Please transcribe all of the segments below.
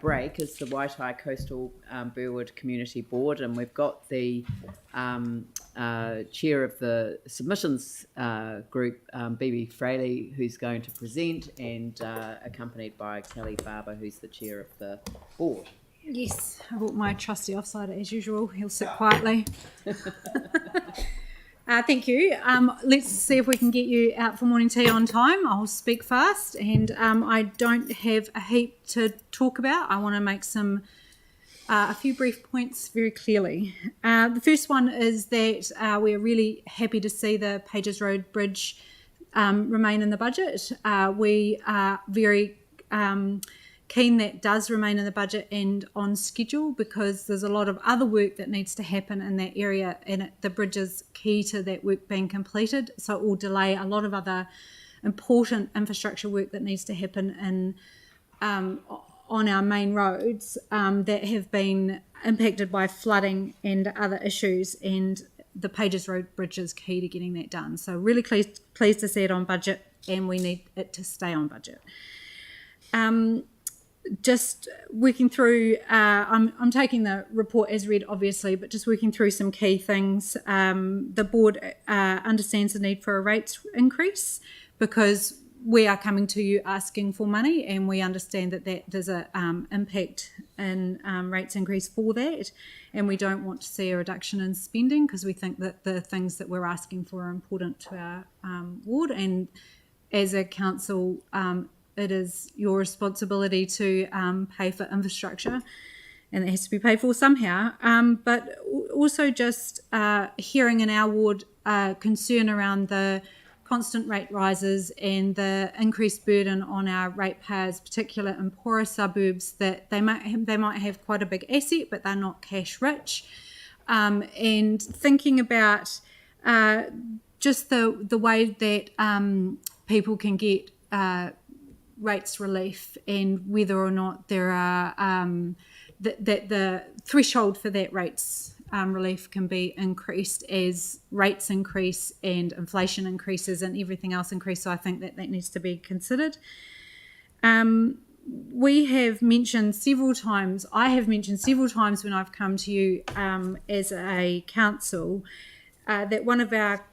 break is the Waitai Coastal-Burwood Community Board, and we've got the chair of the submissions group, Bebe, Frayle, who's going to present, and accompanied by Kelly Barber, who's the chair of the board. Yes, I brought my trusty offsider as usual. He'll sit quietly. Thank you. Let's see if we can get you out for morning tea on time. I'll speak fast, and I don't have a heap to talk about. I want to make a few brief points very clearly. The first one is that we're really happy to see the Pages Road Bridge remain in the budget. We are very keen that does remain in the budget and on schedule, because there's a lot of other work that needs to happen in that area, and the bridge is key to that work being completed, so it will delay a lot of other important infrastructure work that needs to happen on our main roads that have been impacted by flooding and other issues, and the Pages Road Bridge is key to getting that done. So really pleased to see it on budget, and we need it to stay on budget. Just working through, I'm taking the report as read, obviously, but just working through some key things. The board understands the need for a rates increase, because we are coming to you asking for money, and we understand that there's an impact in rates increase for that, and we don't want to see a reduction in spending, because we think that the things that we're asking for are important to our ward, and as a council, it is your responsibility to pay for infrastructure, and it has to be paid for somehow. But also just hearing in our ward concern around the constant rate rises and the increased burden on our ratepayers, particularly in poorer suburbs, that they might have quite a big asset, but they're not cash rich. And thinking about just the way that people can get rates relief, and whether or not there are that the threshold for that rates relief can be increased as rates increase and inflation increases and everything else increase. So I think that needs to be considered. We have mentioned several times, I have mentioned several times when I've come to you as a council, that one of our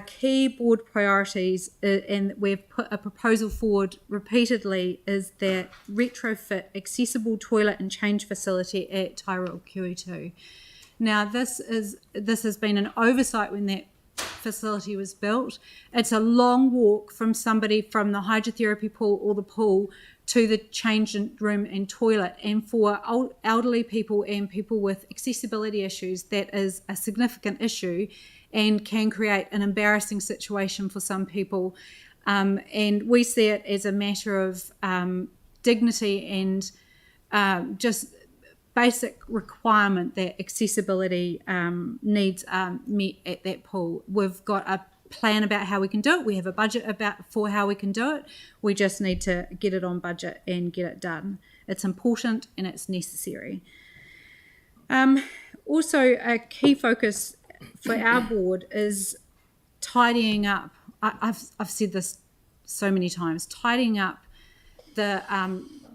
key board priorities, and we've put a proposal forward repeatedly, is the retrofit accessible toilet and change facility at Tairoa QE2. Now, this has been an oversight when that facility was built. It's a long walk from somebody from the hydrotherapy pool or the pool to the change room and toilet, and for elderly people and people with accessibility issues, that is a significant issue and can create an embarrassing situation for some people. And we see it as a matter of dignity and just basic requirement that accessibility needs are met at that pool. We've got a plan about how we can do it. We have a budget for how we can do it. We just need to get it on budget and get it done. It's important and it's necessary. Also, a key focus for our board is tidying up. I've said this so many times, tidying up the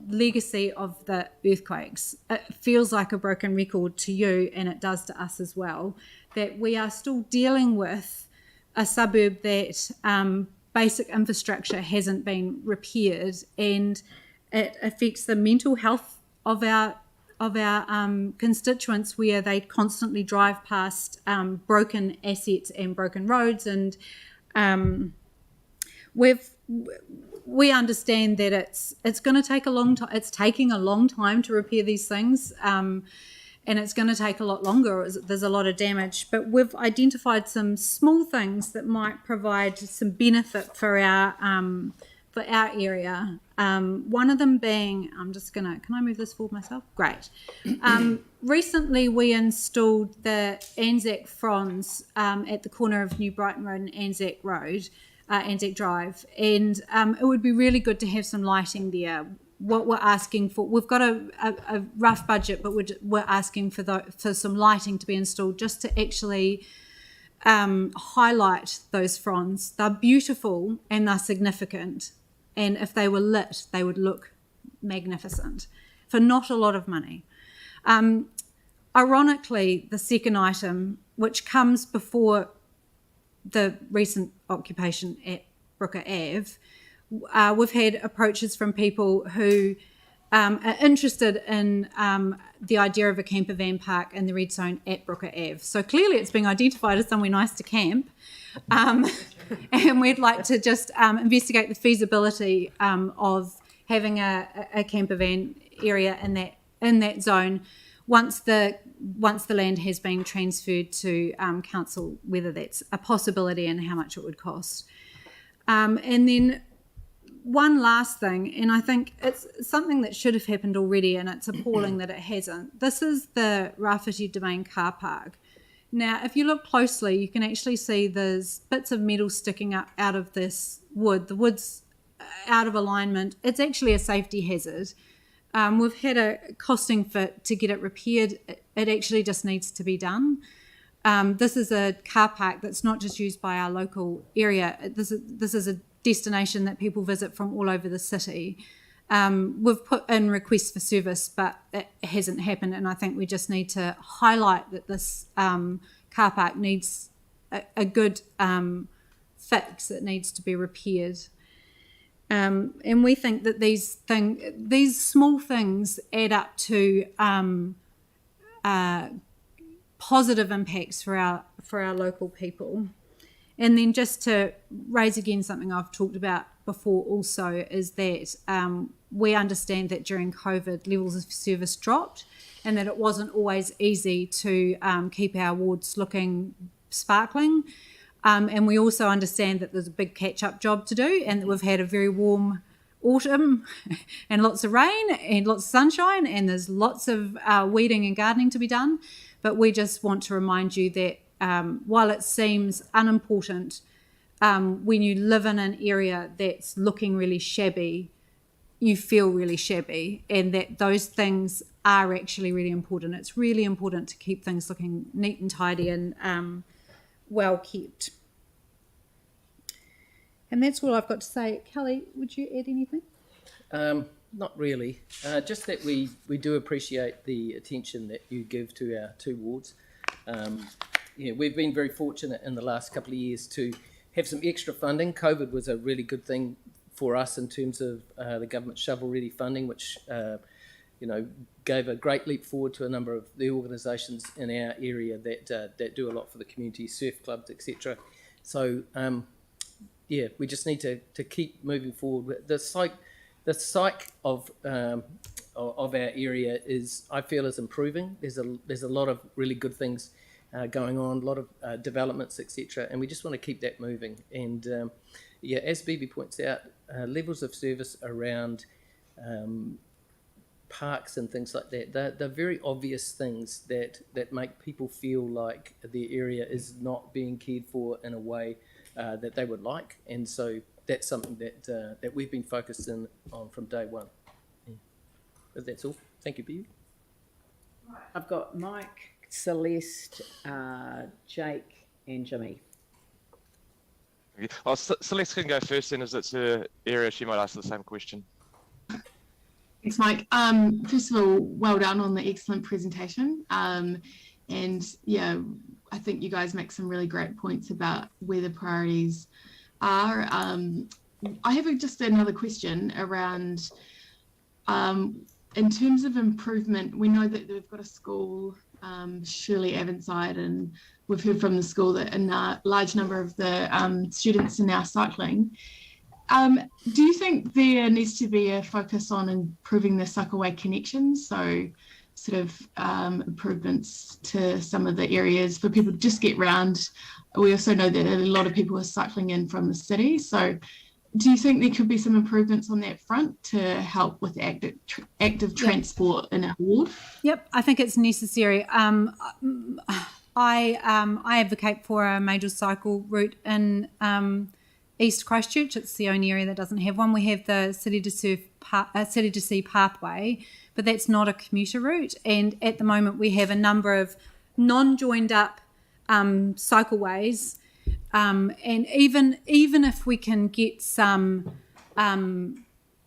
legacy of the earthquakes. It feels like a broken record to you, and it does to us as well, that we are still dealing with a suburb that basic infrastructure hasn't been repaired, and it affects the mental health of our constituents, where they constantly drive past broken assets and broken roads, and we understand that it's going to take a long time. It's taking a long time to repair these things, and it's going to take a lot longer. There's a lot of damage, but we've identified some small things that might provide some benefit for our area. One of them being, can I move this forward myself? Great. Recently we installed the Anzac fronds at the corner of New Brighton Road and Anzac Road, Anzac Drive, and it would be really good to have some lighting there. What we're asking for, we've got a rough budget, but we're asking for some lighting to be installed, just to actually highlight those fronds. They're beautiful and they're significant, and if they were lit, they would look magnificent. for not a lot of money. Ironically, the second item, which comes before the recent occupation at Brooker Ave, we've had approaches from people who are interested in the idea of a camper van park in the red zone at Brooker Ave. So clearly it's being identified as somewhere nice to camp. And we'd like to just investigate the feasibility of having a camper van area in that zone once the land has been transferred to council, whether that's a possibility and how much it would cost. And then one last thing, and I think it's something that should have happened already, and it's appalling that it hasn't. This is the Rāwhiti Domain car park. Now, if you look closely, you can actually see there's bits of metal sticking up out of this wood. The wood's out of alignment. It's actually a safety hazard. We've had a costing to get it repaired. It actually just needs to be done. This is a car park that's not just used by our local area. This is a destination that people visit from all over the city. We've put in requests for service, but it hasn't happened, and I think we just need to highlight that this car park needs a good fix. It needs to be repaired. And we think that these small things add up to positive impacts for our local people. And then just to raise again something I've talked about before also is that we understand that during COVID levels of service dropped and that it wasn't always easy to keep our wards looking sparkling. And we also understand that there's a big catch-up job to do and that we've had a very warm autumn and lots of rain and lots of sunshine and there's lots of weeding and gardening to be done. But we just want to remind you that while it seems unimportant, when you live in an area that's looking really shabby, you feel really shabby, and that those things are actually really important. It's really important to keep things looking neat and tidy and well kept. And that's all I've got to say. Kelly, would you add anything? Not really. Just that we do appreciate the attention that you give to our two wards. We've been very fortunate in the last couple of years to have some extra funding. COVID was a really good thing for us in terms of the government shovel-ready funding, which gave a great leap forward to a number of the organisations in our area that do a lot for the community, surf clubs, etc. So we just need to keep moving forward. The psyche of our area I feel is improving. There's a lot of really good things going on, a lot of developments, etc. And we just want to keep that moving. And as Bebe points out, levels of service around parks and things like that, they're very obvious things that make people feel like the area is not being cared for in a way that they would like. And so that's something that we've been focused on from day one. But that's all. Thank you, Bebe. I've got Mike, Celeste, Jake and Jimmy. Well, Celeste can go first then, as it's her area. She might ask the same question. Thanks, Mike. First of all, well done on the excellent presentation. And yeah, I think you guys make some really great points about where the priorities are. I have just another question around, in terms of improvement, we know that we've got a school, Shirley Avonside, and we've heard from the school that a large number of the students are now cycling. Do you think there needs to be a focus on improving the cycleway connections? So sort of improvements to some of the areas for people to just get round. We also know that a lot of people are cycling in from the city. So do you think there could be some improvements on that front to help with active transport in our ward? Yep, I think it's necessary. I advocate for a major cycle route in East Christchurch. It's the only area that doesn't have one. We have the City to Sea pathway, but that's not a commuter route. And at the moment, we have a number of non-joined up cycleways. And even if we can get some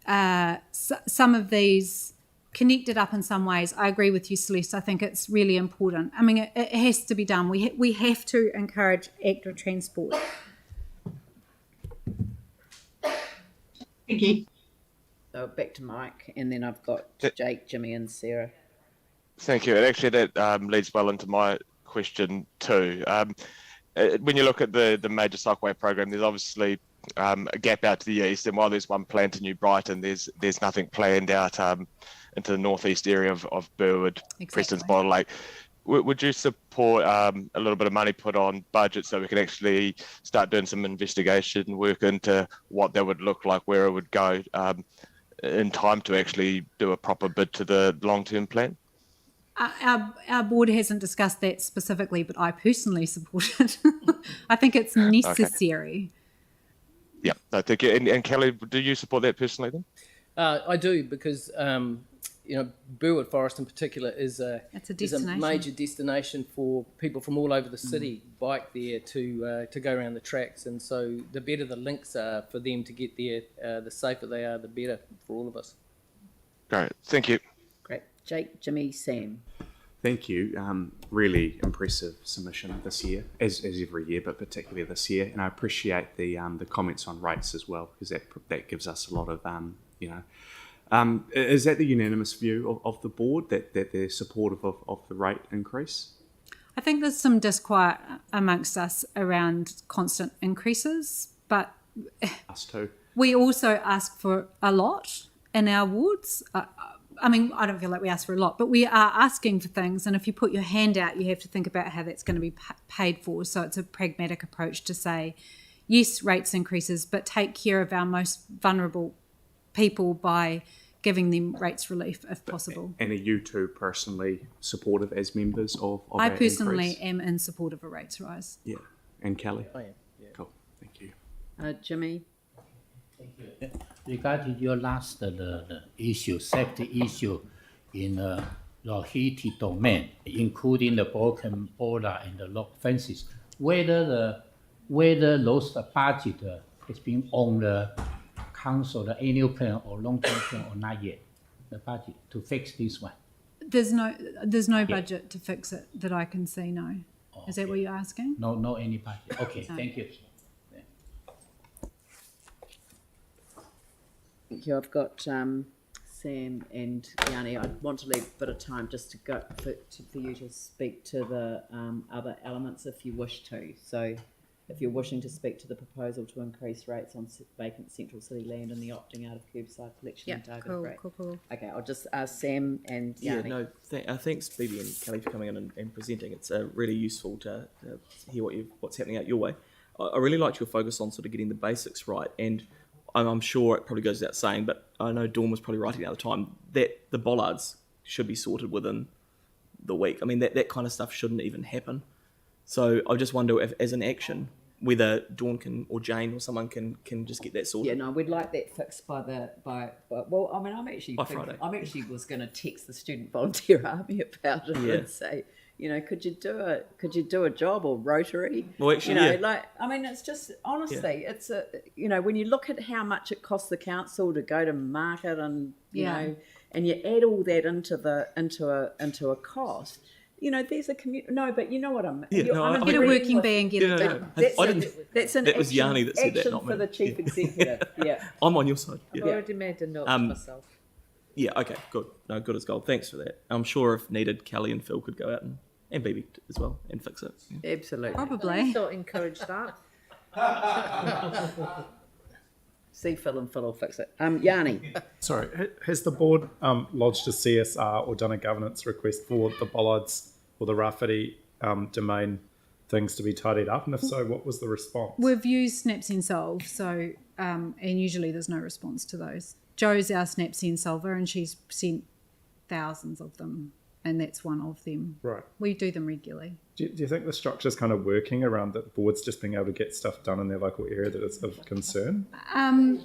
of these connect it up in some ways. I agree with you, Celeste. I think it's really important. I mean, it has to be done. We have to encourage active transport. Thank you. So back to Mike, and then I've got Jake, Jimmy, and Sarah. Thank you. And actually, that leads well into my question too. When you look at the major cycleway program, there's obviously a gap out to the east, and while there's one planned to New Brighton, there's nothing planned out into the northeast area of Burwood, Preston's Bottle Lake. Would you support a little bit of money put on budget so we can actually start doing some investigation work into what that would look like, where it would go in time to actually do a proper bid to the long-term plan? Our board hasn't discussed that specifically, but I personally support it. I think it's necessary. Okay. Yeah, no, thank you. And Kelly, do you support that personally then? I do, because Burwood Forest in particular is a major destination for people from all over the city. Bike there to go around the tracks, and so the better the links are for them to get there, the safer they are, the better for all of us. Great, thank you. Great. Jake, Jimmy, Sam. Thank you. Really impressive submission this year, as every year, but particularly this year. And I appreciate the comments on rates as well, because that gives us a lot of is that the unanimous view of the board, that they're supportive of the rate increase? I think there's some disquiet amongst us around constant increases, but Us too. we also ask for a lot in our wards. I mean, I don't feel like we ask for a lot, but we are asking for things. And if you put your hand out, you have to think about how that's going to be paid for. So it's a pragmatic approach to say, yes, rates increases, but take care of our most vulnerable people by giving them rates relief if possible. And are you two personally supportive as members of I our personally increase? am in support of a rates rise. Yeah. And Kelly? I am, yeah. Cool. Thank you. Jimmy. Regarding your last the issue, safety issue in the heated domain, including the broken boiler and the lock fences, whether those budget has been on the council, the annual plan or long-term plan, or not yet, the budget to fix this one? There's no budget to fix it that I can see, no. Oh, Is that what you're asking? No, any budget. Okay, No. thank you. Thank you. I've got Sam and Yanni. I want to leave a bit of time just to go for you to speak to the other elements if you wish to. So if you're wishing to speak to the proposal to increase rates on vacant central city land and the opting out of curbside collection and targeted rate. Cool. Okay, I'll just ask Sam and Yanni. Yeah, no, thanks Bebe and Kelly for coming in and presenting. It's really useful to hear what's happening out your way. I really liked your focus on sort of getting the basics right, and I'm sure it probably goes without saying, but I know Dawn was probably writing at the time that the bollards should be sorted within the week. I mean, that kind of stuff shouldn't even happen. So I just wonder if, as an action, whether Dawn can, or Jane or someone can just get that sorted. Yeah, no, we'd like that fixed by well, I mean, By Friday. I'm actually was going to text the student volunteer army about it Yeah. and say, could you do a job or Rotary? Well, actually, yeah. I mean, it's just honestly, it's when you look at how much it costs the council to go to market and you know, and you add all that into a cost. There's a community. No, but you know what I'm. Yeah, no, I Get a working bee and get it No, done. That's an that was action, Yanni that said that, action not for me. the chief executive. Yeah. I'm on your side. I've Yeah. already made a note myself. Yeah, okay, good. No, good as gold. Thanks for that. I'm sure if needed, Kelly and Phil could go out and Bebe as well and fix it. Yeah. Absolutely. Probably. Please don't encourage that. See Phil and Phil will fix it. Yanni. Sorry, has the board lodged a CSR or done a governance request for the bollards or the Rafferty domain things to be tidied up? And if so, what was the response? We've used Snaps and Solve, so and usually there's no response to those. Jo's our Snaps and Solver, and she's sent thousands of them, and that's one of them. Right. We do them regularly. Do you think the structure's kind of working around the boards just being able to get stuff done in their local area that is of concern? I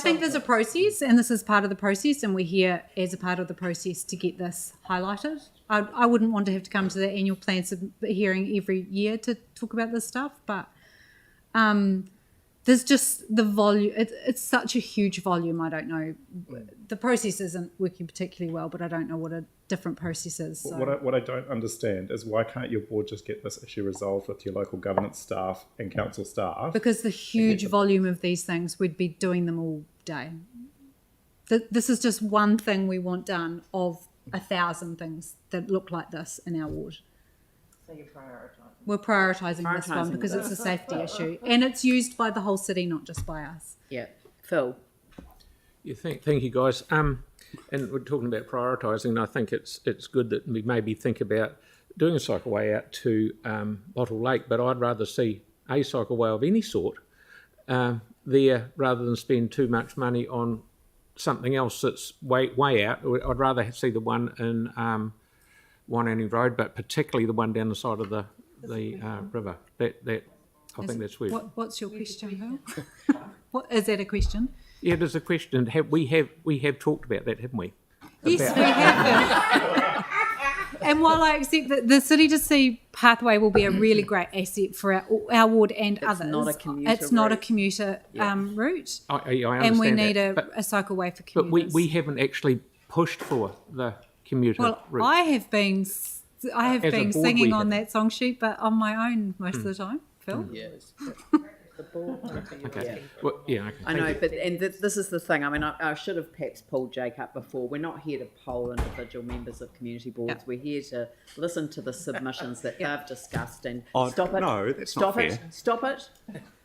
think there's a process, and this is part of the process, and we're here as a part of the process to get this highlighted. I wouldn't want to have to come to the annual plan hearing every year to talk about this stuff, but there's just the volume. It's such a huge volume. I don't know. The process isn't working particularly well, but I don't know what a different process is. So. What I don't understand is why can't your board just get this issue resolved with your local governance staff and council staff? Because the huge volume of these things, we'd be doing them all day. This is just one thing we want done of 1,000 things that look like this in our ward. So you're prioritising. We're prioritising this one Prioritising because this. it's a safety issue, and it's used by the whole city, not just by us. Yeah. Phil. Yeah, thank you, guys. And we're talking about prioritising. I think it's good that we maybe think about doing a cycleway out to Bottle Lake, but I'd rather see a cycleway of any sort there rather than spend too much money on something else that's way out. I'd rather see the one in Waitai Road, but particularly the one down the side of the river. That I think that's where. What's your question, Phil? What is that a question? Yeah, there's a question. We have talked about that, haven't we? Yes, we have. And while I accept that the City to Sea pathway will be a really great asset for our ward and others, not a commuter it's not a route. commuter route. I understand and we need that, a cycleway for but commuters. we haven't actually pushed for the commuter route. I have been As a board, singing we on have. that song sheet, but on my own most of the time. Phil? Yes. The board. Okay. Well, yeah. Okay. I know, but this is the thing. I mean, I should have perhaps pulled Jake up before. We're not here to poll individual members of community boards. Yeah. We're here to listen to the submissions that they've discussed and Oh, stop it. no, that's stop not it. fair. Stop it.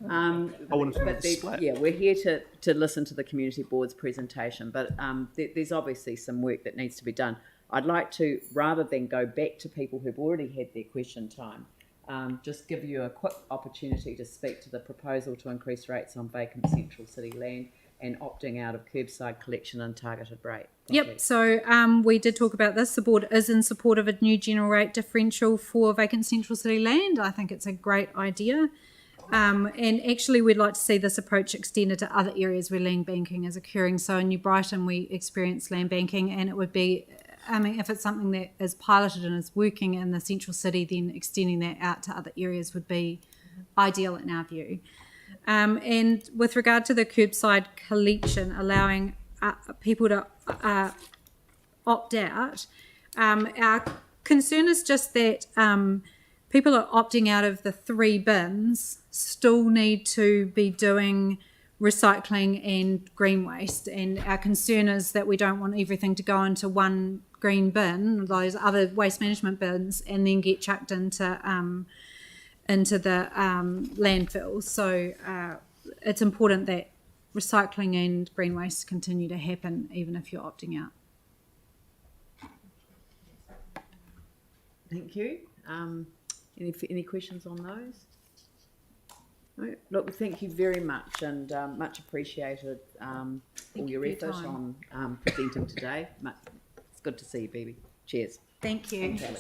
I wanted to know But the split. yeah, we're here to listen to the community board's presentation. But there's obviously some work that needs to be done. I'd like to, rather than go back to people who've already had their question time, just give you a quick opportunity to speak to the proposal to increase rates on vacant central city land and opting out of curbside collection and targeted rate. Thank you. So we did talk about this. The board is in support of a new general rate differential for vacant central city land. I think it's a great idea. And actually we'd like to see this approach extended to other areas where land banking is occurring. So in New Brighton we experience land banking, and it would be, I mean, if it's something that is piloted and is working in the central city, then extending that out to other areas would be ideal in our view. And with regard to the curbside collection, allowing people to opt out, our concern is just that people are opting out of the 3 bins still need to be doing recycling and green waste, and our concern is that we don't want everything to go into one green bin, those other waste management bins, and then get chucked into the landfills. So it's important that recycling and green waste continue to happen even if you're opting out. Thank you. Any questions on those? No? Look, thank you very much, and much appreciated all you your for your effort time. on presenting today. It's good to see you, Bebe. Cheers. Thank you. And Kelly.